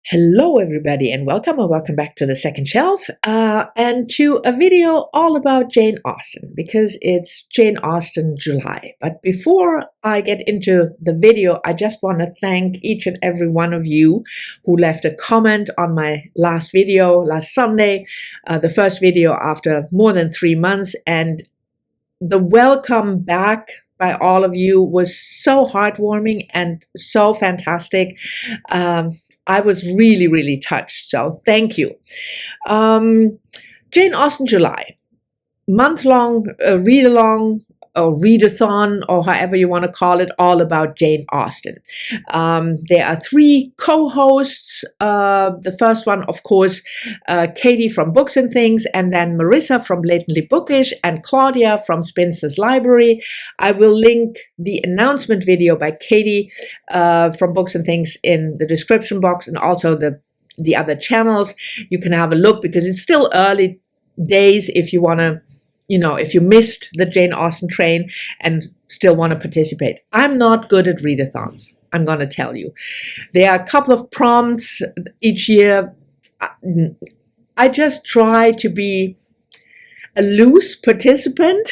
Hello everybody and welcome back to the second shelf and to a video all about Jane Austen because it's Jane Austen July. But before I get into the video, I just want to thank each and every one of you who left a comment on my last video last Sunday, the first video after more than 3 months, and the welcome back by all of you was so heartwarming and so fantastic. I was really touched, so thank you. Jane Austen July, month-long read-along or readathon, or however you want to call it, all about Jane Austen. There are 3 co-hosts. The first one, of course, Katie from Books and Things, and then Marissa from Blatantly Bookish, and Claudia from Spinster's Library. I will link the announcement video by Katie from Books and Things in the description box, and also the other channels. You can have a look because it's still early days if you want to, if you missed the Jane Austen train and still want to participate. I'm not good at readathons, I'm going to tell you. There are a couple of prompts each year. I just try to be a loose participant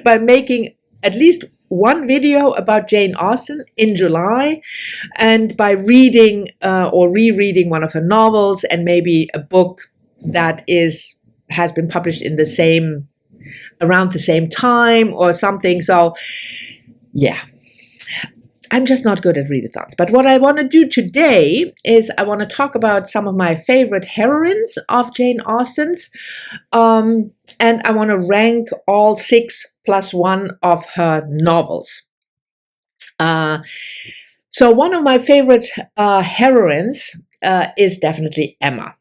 by making at least one video about Jane Austen in July, and by reading or rereading one of her novels, and maybe a book that has been published in around the same time or something. So yeah, I'm just not good at readathons. But what I want to do today is I want to talk about some of my favorite heroines of Jane Austen's, and I want to rank all 6 plus 1 of her novels. So one of my favorite heroines is definitely Emma.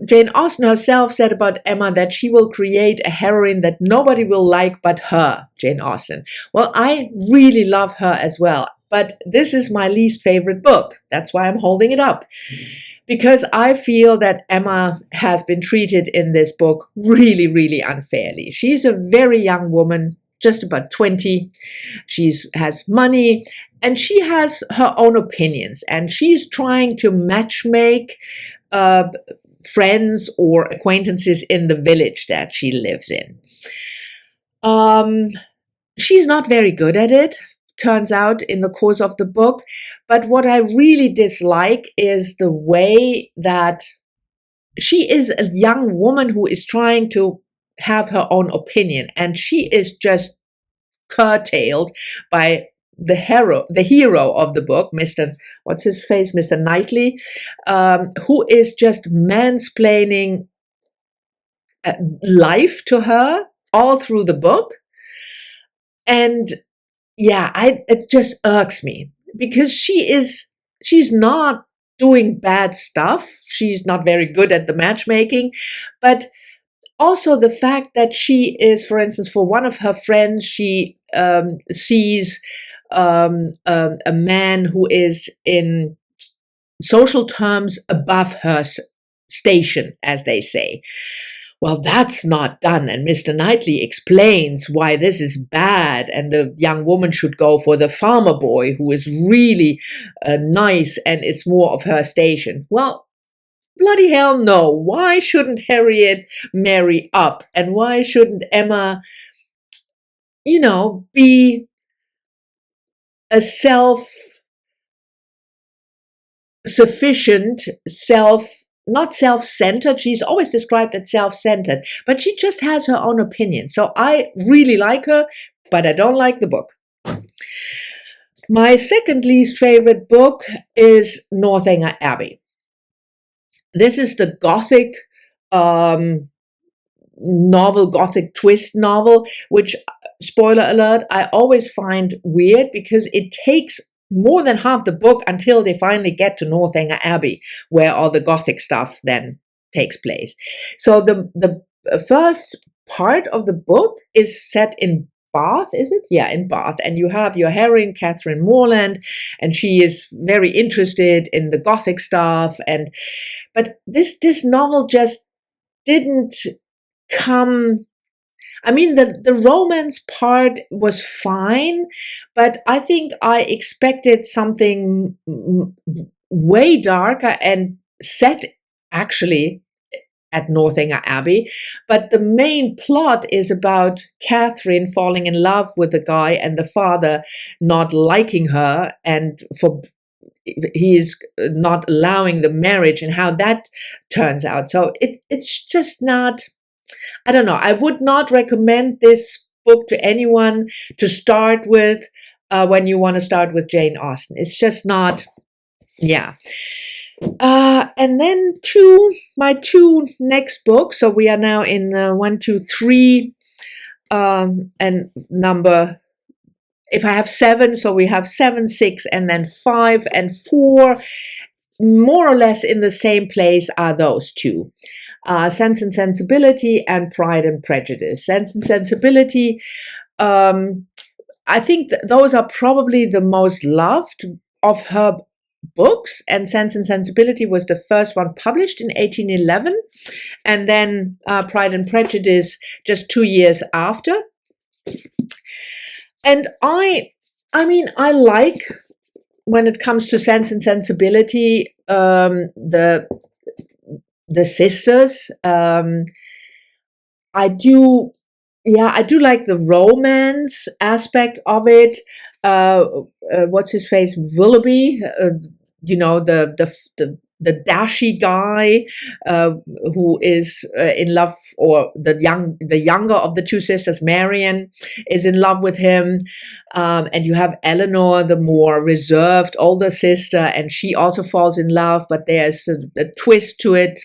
Jane Austen herself said about Emma that she will create a heroine that nobody will like but her, Jane Austen. Well, I really love her as well, but this is my least favorite book. That's why I'm holding it up, because I feel that Emma has been treated in this book really unfairly. She's a very young woman, just about 20. She has money, and she has her own opinions, and she's trying to matchmake friends or acquaintances in the village that she lives in. She's not very good at it, turns out, in the course of the book. But what I really dislike is the way that she is a young woman who is trying to have her own opinion, and she is just curtailed by the hero of the book, Mr. What's his face, Mr. Knightley, who is just mansplaining life to her all through the book. And yeah, it just irks me, because she's not doing bad stuff. She's not very good at the matchmaking, but also the fact that she is, for instance, for one of her friends, she sees a man who is in social terms above her station, as they say. Well, that's not done, and Mr. Knightley explains why this is bad, and the young woman should go for the farmer boy who is really nice and it's more of her station. Well, bloody hell no. Why shouldn't Harriet marry up? And why shouldn't Emma, be a self-sufficient, not self-centered. She's always described as self-centered, but she just has her own opinion. So I really like her, but I don't like the book. My second least favorite book is Northanger Abbey. This is the Gothic novel, Gothic twist novel, which, spoiler alert, I always find weird, because it takes more than half the book until they finally get to Northanger Abbey, where all the Gothic stuff then takes place. So the first part of the book is set in Bath, is it? Yeah, in Bath. And you have your heroine, Catherine Morland, and she is very interested in the Gothic stuff. But this novel just didn't come. I mean, the romance part was fine, but I think I expected something way darker and set actually at Northanger Abbey. But the main plot is about Catherine falling in love with the guy and the father not liking her, and he is not allowing the marriage, and how that turns out. So it's just not, I don't know. I would not recommend this book to anyone to start with when you want to start with Jane Austen. It's just not, yeah. And then my two next books. So we are now in 1, 2, 3, and number. If I have 7, so we have 7, 6, and then 5 and 4, more or less in the same place are those two. Sense and Sensibility and Pride and Prejudice. Sense and Sensibility, I think those are probably the most loved of her books, and Sense and Sensibility was the first one published in 1811, and then Pride and Prejudice just 2 years after. And I mean, I like, when it comes to Sense and Sensibility, the sisters. I do like the romance aspect of it. What's his face, Willoughby, the dashy guy who is in love, or the younger of the two sisters, Marian, is in love with him, and you have Eleanor, the more reserved older sister, and she also falls in love, but there's a twist to it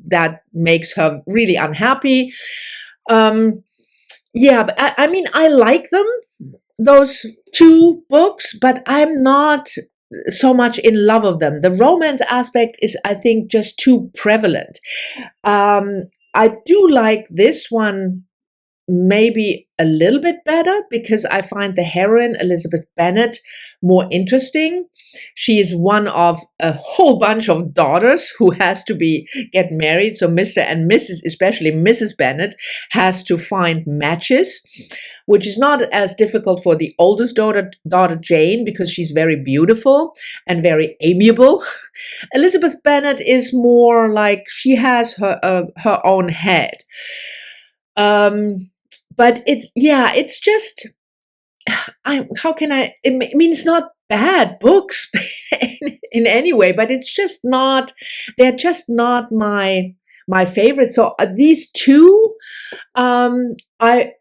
that makes her really unhappy. But I mean, I like them, those two books, but I'm not so much in love of them. The romance aspect is, I think, just too prevalent. I do like this one maybe a little bit better, because I find the heroine, Elizabeth Bennet, more interesting. She is one of a whole bunch of daughters who has to get married. So Mr. and Mrs., especially Mrs. Bennet, has to find matches, which is not as difficult for the oldest daughter Jane, because she's very beautiful and very amiable. Elizabeth Bennet is more like, she has her own head. But it's just, it means not bad books in any way, but it's just not, they're just not my favorite. So these two, I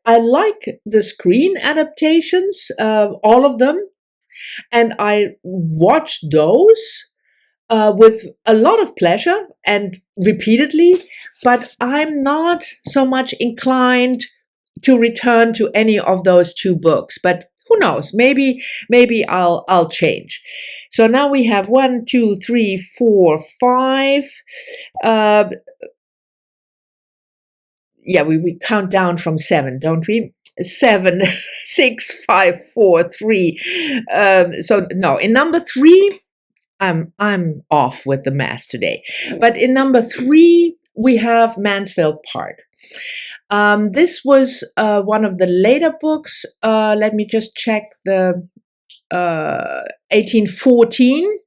like the screen adaptations, all of them, and I watched those with a lot of pleasure and repeatedly, but I'm not so much inclined to return to any of those two books. But who knows? Maybe I'll change. So now we have 1, 2, 3, 4, 5. We count down from 7, don't we? 7, 6, 5, 4, 3. So no, in number 3, I'm off with the math today. But in number 3, we have Mansfield Park. This was one of the later books. Let me just check the 1814.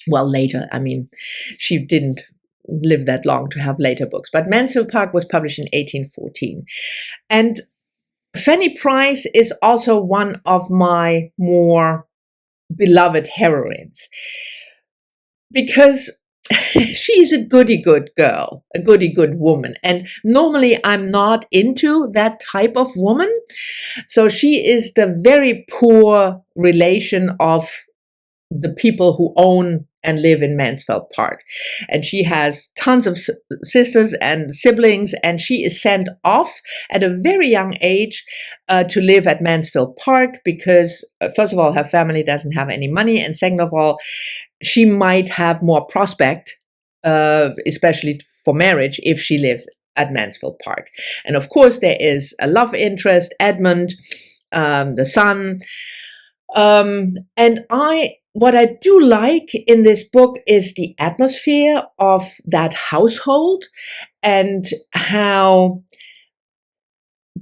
Well, later. I mean, she didn't live that long to have later books. But Mansfield Park was published in 1814. And Fanny Price is also one of my more beloved heroines, because she's a goody-good girl, a goody-good woman. And normally I'm not into that type of woman. So she is the very poor relation of the people who own and live in Mansfield Park. And she has tons of sisters and siblings, and she is sent off at a very young age to live at Mansfield Park because, first of all, her family doesn't have any money, and second of all, she might have more prospect, especially for marriage, if she lives at Mansfield Park. And of course, there is a love interest, Edmund, the son. What I do like in this book is the atmosphere of that household and how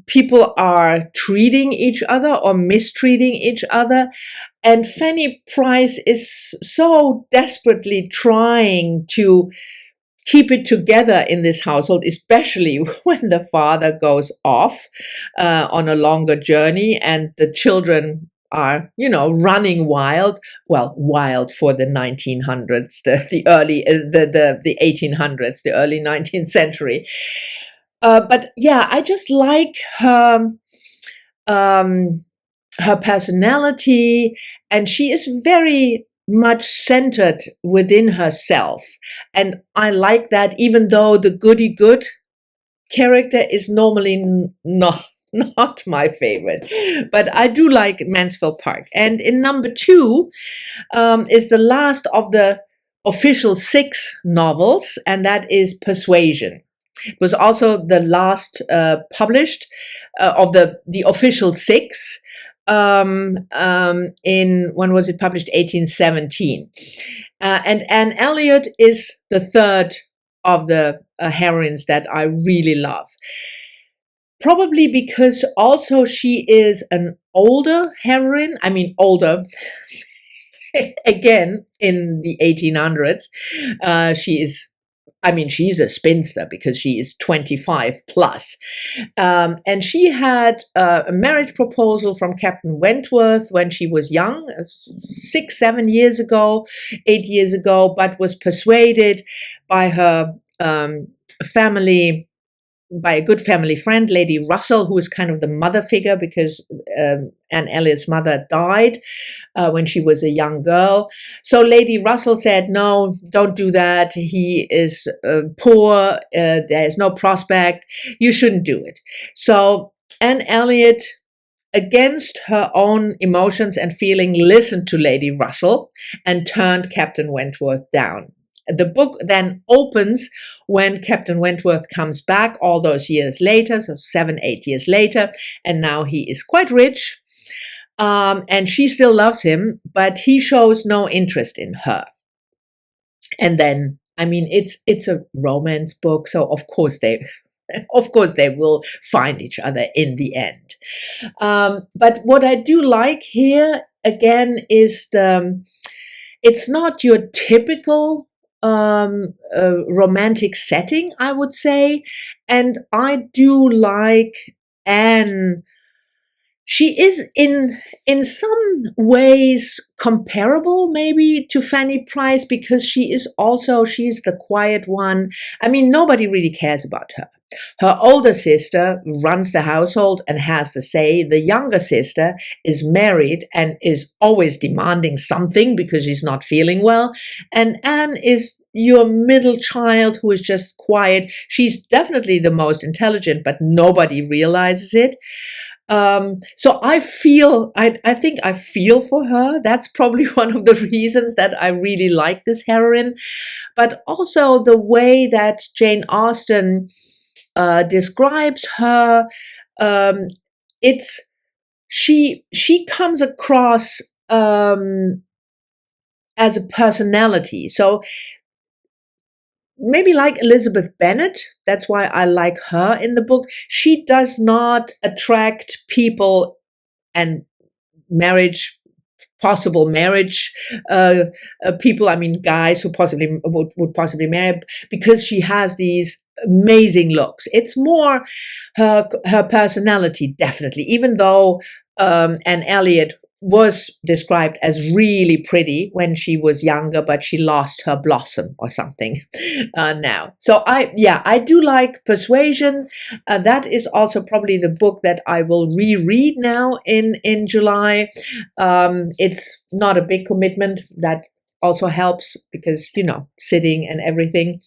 people are treating each other or mistreating each other. And Fanny Price is so desperately trying to keep it together in this household, especially when the father goes off on a longer journey and the children are, running wild. Well, wild for the 1900s, the early, the 1800s, the early 19th century. But yeah, I just like her personality, and she is very much centered within herself. And I like that, even though the goody good character is normally not my favorite. But I do like Mansfield Park. And in number 2 is the last of the official 6 novels, and that is Persuasion. It was also the last published of the official 6. In when was it published? 1817. And Anne Elliot is the third of the heroines that I really love. Probably because also she is an older heroine. I mean, older. Again, in the 1800s, she's a spinster because she is 25 plus. And she had a marriage proposal from Captain Wentworth when she was young, 6, 7 years ago, 8 years ago, but was persuaded by her family, by a good family friend, Lady Russell, who is kind of the mother figure because Anne Elliot's mother died when she was a young girl. So Lady Russell said, no, don't do that. He is poor. There is no prospect. You shouldn't do it. So Anne Elliot, against her own emotions and feeling, listened to Lady Russell and turned Captain Wentworth down. The book then opens when Captain Wentworth comes back all those years later, so 7, 8 years later, and now he is quite rich, and she still loves him, but he shows no interest in her. And then, it's a romance book, so of course they will find each other in the end. But what I do like here again is it's not your typical romantic setting, I would say. And I do like Anne. She is in some ways comparable maybe to Fanny Price because she's the quiet one. Nobody really cares about her. Her older sister runs the household and has the say. The younger sister is married and is always demanding something because she's not feeling well. And Anne is your middle child who is just quiet. She's definitely the most intelligent, but nobody realizes it. So I think I feel for her. That's probably one of the reasons that I really like this heroine, but also the way that Jane Austen describes her. She comes across as a personality. So maybe like Elizabeth Bennet, that's why I like her in the book. She does not attract people and possible marriage people, guys who would possibly marry, because she has these amazing looks. It's more her personality, definitely, even though Anne Elliot was described as really pretty when she was younger, but she lost her blossom or something now. So I do like Persuasion. That is also probably the book that I will reread now in July. It's not a big commitment. That also helps because, sitting and everything.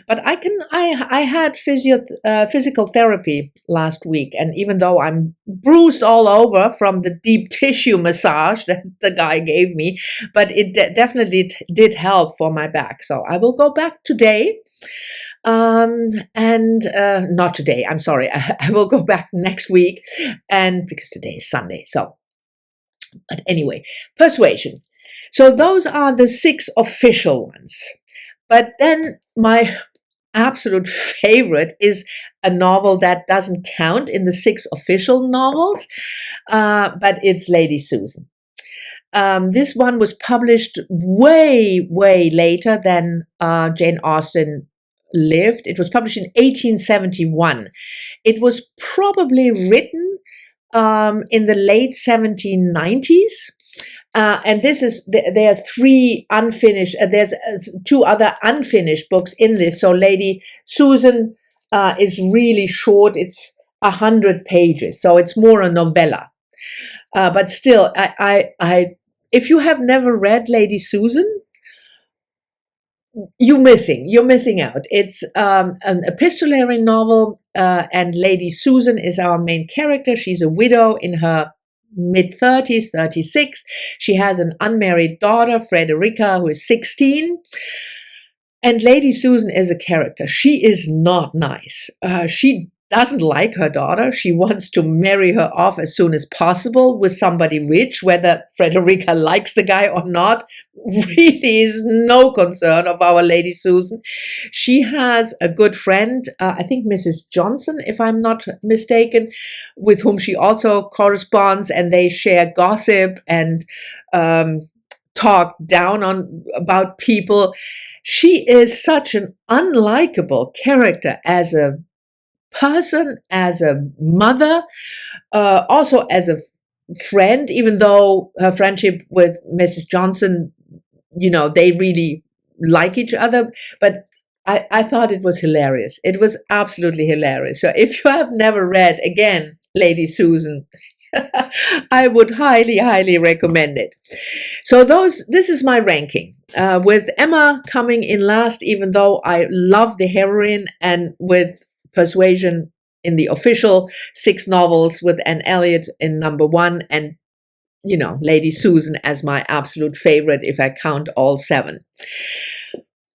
But I had physical therapy last week. And even though I'm bruised all over from the deep tissue massage that the guy gave me, but it definitely did help for my back. So I will go back today. Not today, I'm sorry. I will go back next week. And because today is Sunday. So, but anyway, Persuasion. So those are the 6 official ones. But then my absolute favorite is a novel that doesn't count in the 6 official novels, but it's Lady Susan. This one was published way, way later than Jane Austen lived. It was published in 1871. It was probably written in the late 1790s. And there are 3 unfinished, there's 2 other unfinished books in this. So Lady Susan is really short. It's 100 pages. So it's more a novella. But still, if you have never read Lady Susan, you're missing out. It's an epistolary novel, and Lady Susan is our main character. She's a widow in her mid-30s, 36. She has an unmarried daughter, Frederica, who is 16. And Lady Susan is a character. She is not nice. She doesn't like her daughter. She wants to marry her off as soon as possible with somebody rich. Whether Frederica likes the guy or not really is no concern of our Lady Susan. She has a good friend, I think Mrs. Johnson, if I'm not mistaken, with whom she also corresponds, and they share gossip and talk down about people. She is such an unlikable character as a person, as a mother, also as a friend, even though her friendship with Mrs. Johnson, they really like each other. But I thought it was hilarious. It was absolutely hilarious. So if you have never read, again, Lady Susan, I would highly, highly recommend it. So this is my ranking, with Emma coming in last, even though I love the heroine, and with Persuasion in the official 6 novels, with Anne Elliot in number 1, and Lady Susan as my absolute favorite if I count all 7.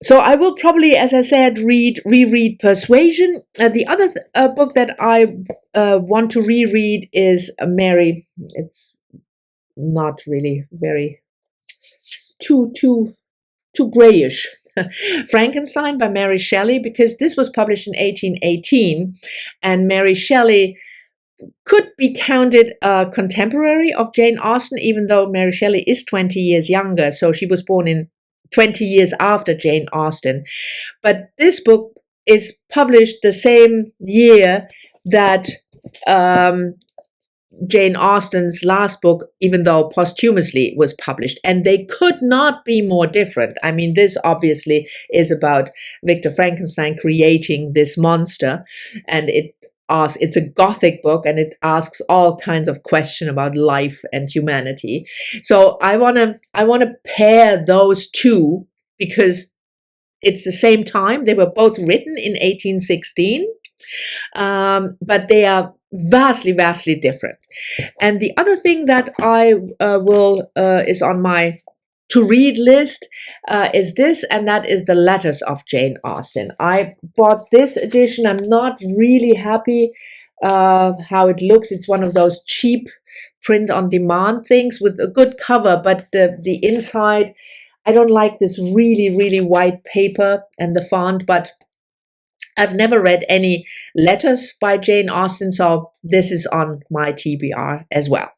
So I will probably, as I said, reread Persuasion. The other book that I want to reread is Mary. It's not really very, it's too grayish. Frankenstein by Mary Shelley, because this was published in 1818, and Mary Shelley could be counted a contemporary of Jane Austen, even though Mary Shelley is 20 years younger. So she was born in 20 years after Jane Austen. But this book is published the same year that Jane Austen's last book, even though posthumously, was published. And they could not be more different. I mean, this obviously is about Victor Frankenstein creating this monster, and it's a Gothic book, and it asks all kinds of questions about life and humanity. So I wanna pair those two, because it's the same time. They were both written in 1816, but they are vastly, vastly different. And the other thing that I is on my to-read list is this, and that is The Letters of Jane Austen. I bought this edition. I'm not really happy how it looks. It's one of those cheap print-on-demand things with a good cover, but the inside, I don't like this really, really white paper and the font, but I've never read any letters by Jane Austen, so this is on my TBR as well.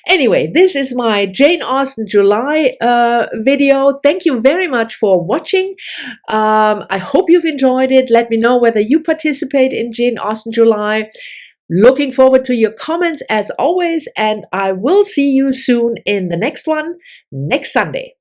Anyway, this is my Jane Austen July video. Thank you very much for watching. I hope you've enjoyed it. Let me know whether you participate in Jane Austen July. Looking forward to your comments as always, and I will see you soon in the next one, next Sunday.